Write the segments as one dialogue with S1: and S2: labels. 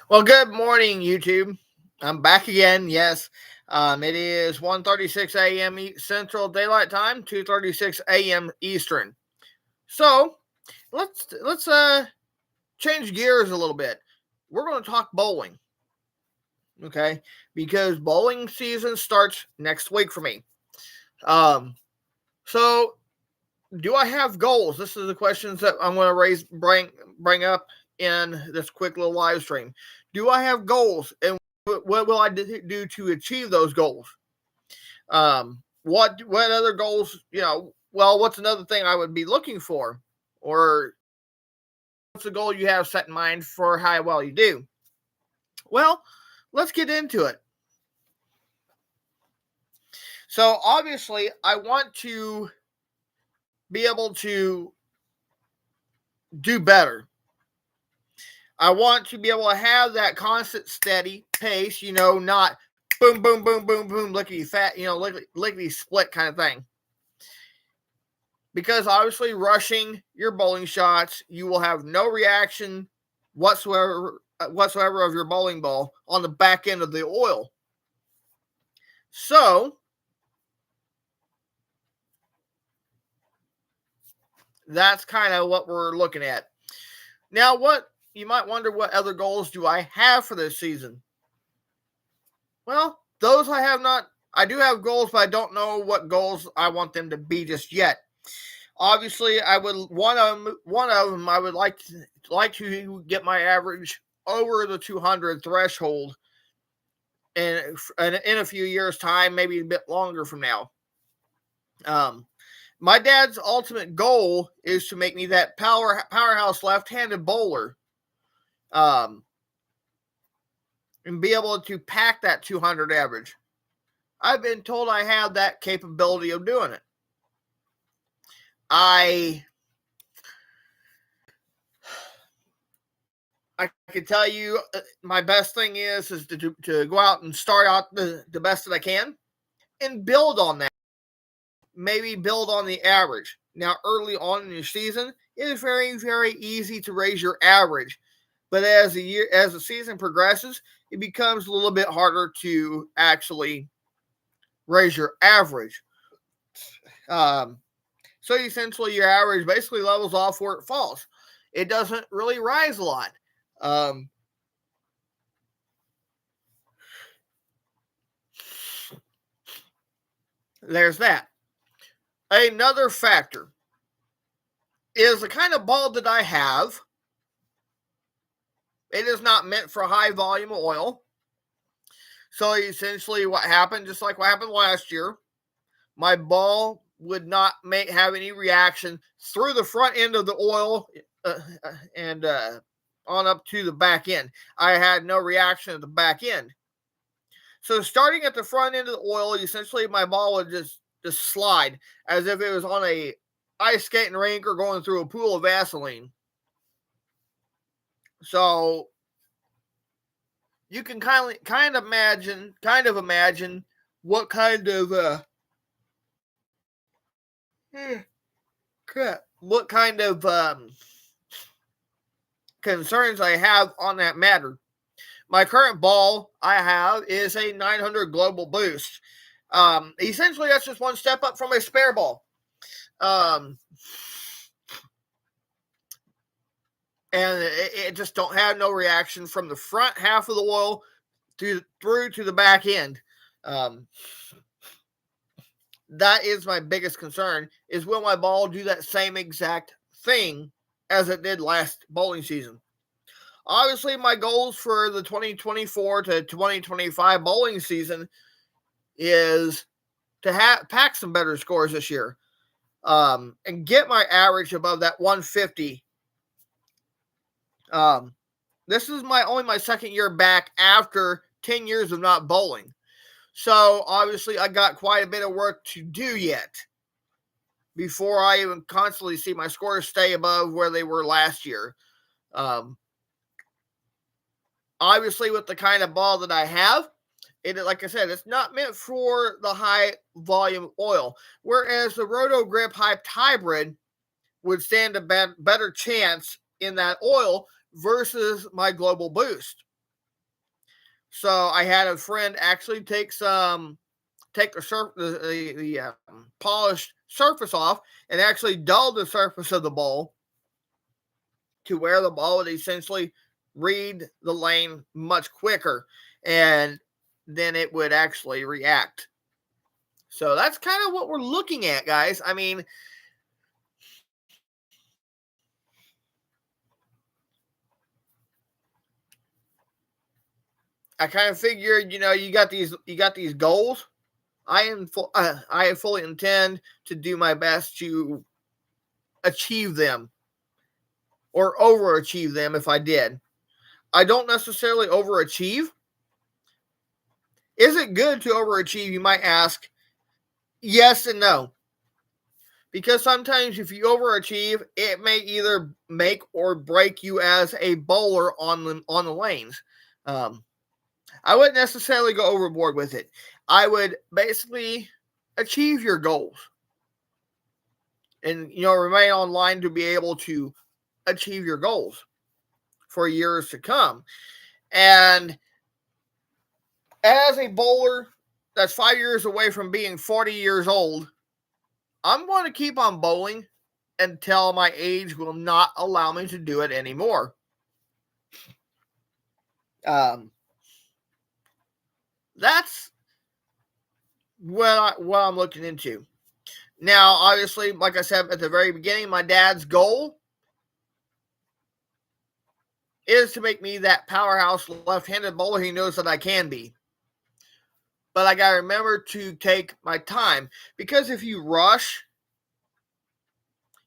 S1: Well, good morning, YouTube. I'm back again. Yes, it is 1:36 a.m. Central Daylight Time, 2:36 a.m. Eastern. So let's change gears a little bit. We're going to talk bowling, okay? Because bowling season starts next week for me. Um, so do I have goals? This is the questions that I'm going to bring up in this quick little live stream. Do I have goals, and what will I do to achieve those goals? What other goals? Well, what's another thing I would be looking for, or what's the goal you have set in mind for how well you do? Well, let's get into it. So obviously, I want to be able to do better. I want to be able to have that constant, steady pace, not boom, boom, boom, boom, boom, lickety fat, lickety split kind of thing. Because obviously, rushing your bowling shots, you will have no reaction whatsoever of your bowling ball on the back end of the oil. So, that's kind of what we're looking at. Now, what you might wonder, what other goals do I have for this season? Well, those I have not. I do have goals, but I don't know what goals I want them to be just yet. Obviously, I would one of them I would like to get my average over the 200 threshold in a few years' time, maybe a bit longer from now. My dad's ultimate goal is to make me that powerhouse left-handed bowler, and be able to pack that 200 average. I've been told I have that capability of doing it. I can tell you, my best thing is to go out and start out the best that I can and build on that. Maybe build on the average. Now, early on in your season, it is very, very easy to raise your average, but as the season progresses, it becomes a little bit harder to actually raise your average. So essentially, your average basically levels off where it falls. It doesn't really rise a lot. There's that. Another factor is the kind of ball that I have. It is not meant for high volume oil. So essentially, what happened, just like what happened last year, my ball would not have any reaction through the front end of the oil and on up to the back end. I had no reaction at the back end. So starting at the front end of the oil, essentially my ball would just slide as if it was on a ice skating rink or going through a pool of Vaseline. So you can kind of imagine what kind of concerns I have on that matter. My current ball I have is a 900 Global Boost. Essentially, that's just one step up from a spare ball. And it just don't have no reaction from the front half of the oil through to the back end. That is my biggest concern, is will my ball do that same exact thing as it did last bowling season? Obviously, my goals for the 2024 to 2025 bowling season is to pack some better scores this year, and get my average above that 150. This is only my second year back after 10 years of not bowling. So obviously I got quite a bit of work to do yet before I even constantly see my scores stay above where they were last year. Obviously, with the kind of ball that I have, like I said, it's not meant for the high volume oil. Whereas the Roto Grip Hyped Hybrid would stand a better chance in that oil versus my Global Boost. So I had a friend actually take the polished surface off and actually dull the surface of the bowl to where the ball would essentially read the lane much quicker, and then it would actually react. So that's kind of what we're looking at, guys. I mean, I kind of figured, you got these goals. I fully intend to do my best to achieve them or overachieve them if I did. I don't necessarily overachieve. Is it good to overachieve? You might ask. Yes and no. Because sometimes if you overachieve, it may either make or break you as a bowler on the lanes. I wouldn't necessarily go overboard with it. I would basically achieve your goals and remain online to be able to achieve your goals for years to come. And as a bowler that's 5 years away from being 40 years old, I'm going to keep on bowling until my age will not allow me to do it anymore. That's what I'm looking into. Now, obviously, like I said at the very beginning, my dad's goal is to make me that powerhouse left-handed bowler he knows that I can be. But I got to remember to take my time, because if you rush,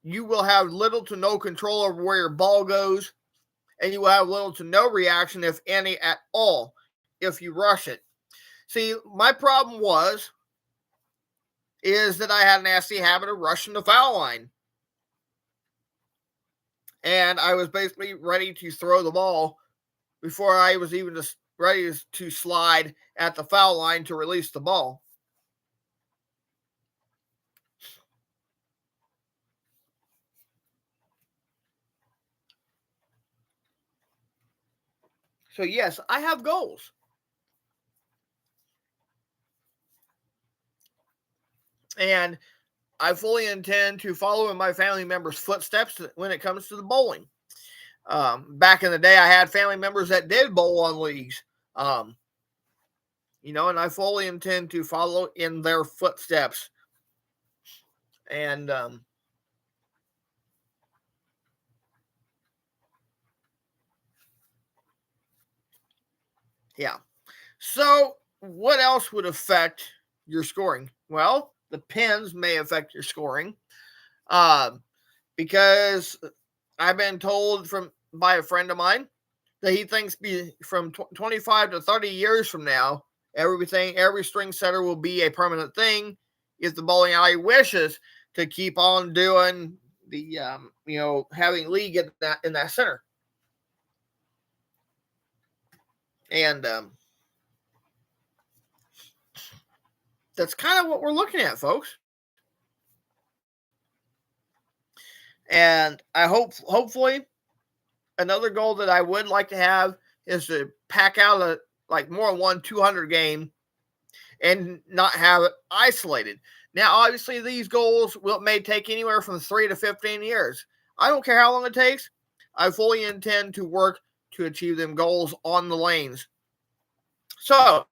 S1: you will have little to no control over where your ball goes, and you will have little to no reaction, if any at all, if you rush it. See, my problem is that I had a nasty habit of rushing the foul line. And I was basically ready to throw the ball before I was even just ready to slide at the foul line to release the ball. So yes, I have goals. And I fully intend to follow in my family members' footsteps when it comes to the bowling. Back in the day, I had family members that did bowl on leagues. And I fully intend to follow in their footsteps. And yeah. So what else would affect your scoring? Well, the pins may affect your scoring. Because I've been told by a friend of mine that he thinks from 25 to 30 years from now, every string setter will be a permanent thing if the bowling alley wishes to keep on doing the having league in that center. And that's kind of what we're looking at, folks. And I hopefully another goal that I would like to have is to pack out more than one 200 game and not have it isolated. Now, obviously, these goals may take anywhere from 3 to 15 years. I don't care how long it takes. I fully intend to work to achieve them goals on the lanes. So,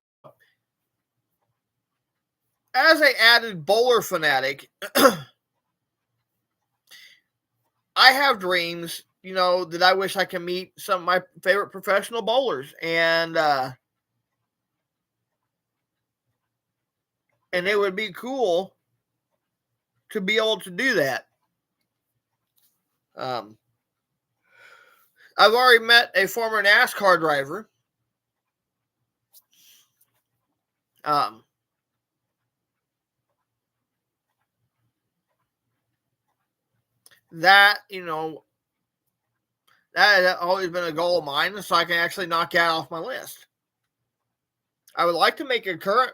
S1: as an added bowler fanatic, I have dreams, that I wish I could meet some of my favorite professional bowlers, and it would be cool to be able to do that. I've already met a former NASCAR driver. That has always been a goal of mine, so I can actually knock that off my list. I would like to meet a current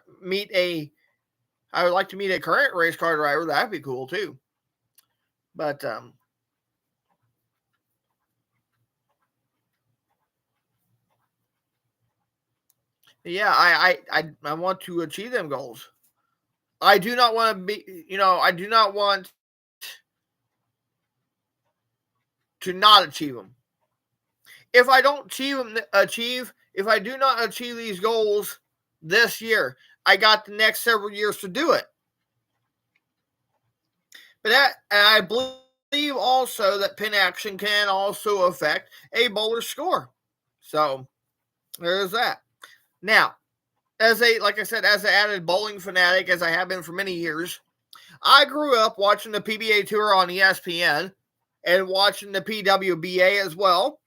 S1: race car driver. That'd be cool too. But Yeah, I want to achieve them goals. I do not want to be, I do not want to not achieve them. If I don't if I do not achieve these goals this year, I got the next several years to do it. But I believe also that pin action can also affect a bowler's score. So there's that. Now, like I said, as an added bowling fanatic, as I have been for many years, I grew up watching the PBA Tour on ESPN and watching the PWBA as well.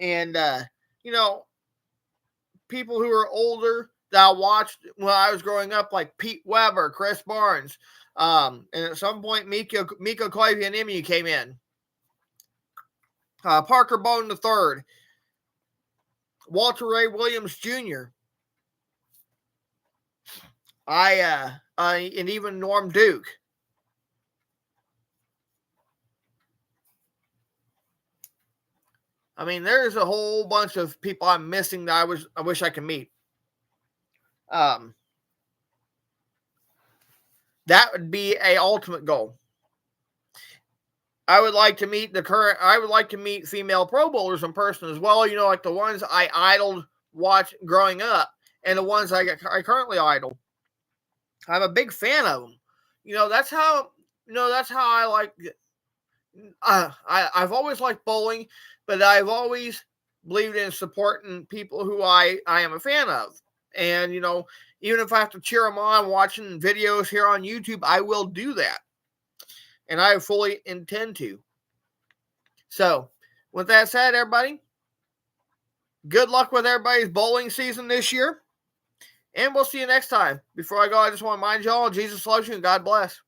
S1: And, people who are older that I watched when I was growing up, like Pete Weber, Chris Barnes, and at some point, Miko Koivuaniemi came in. Parker Bowden III, Walter Ray Williams Jr., and even Norm Duke. I mean, there's a whole bunch of people I'm missing that I wish I could meet. That would be a ultimate goal. I would like to meet female Pro Bowlers in person as well. Like the ones I idled watch growing up, and the ones I currently idle. I'm a big fan of them. That's how I like. I've always liked bowling, but I've always believed in supporting people who I am a fan of. And, even if I have to cheer them on watching videos here on YouTube, I will do that. And I fully intend to. So, with that said, everybody, good luck with everybody's bowling season this year. And we'll see you next time. Before I go, I just want to remind y'all, Jesus loves you and God bless.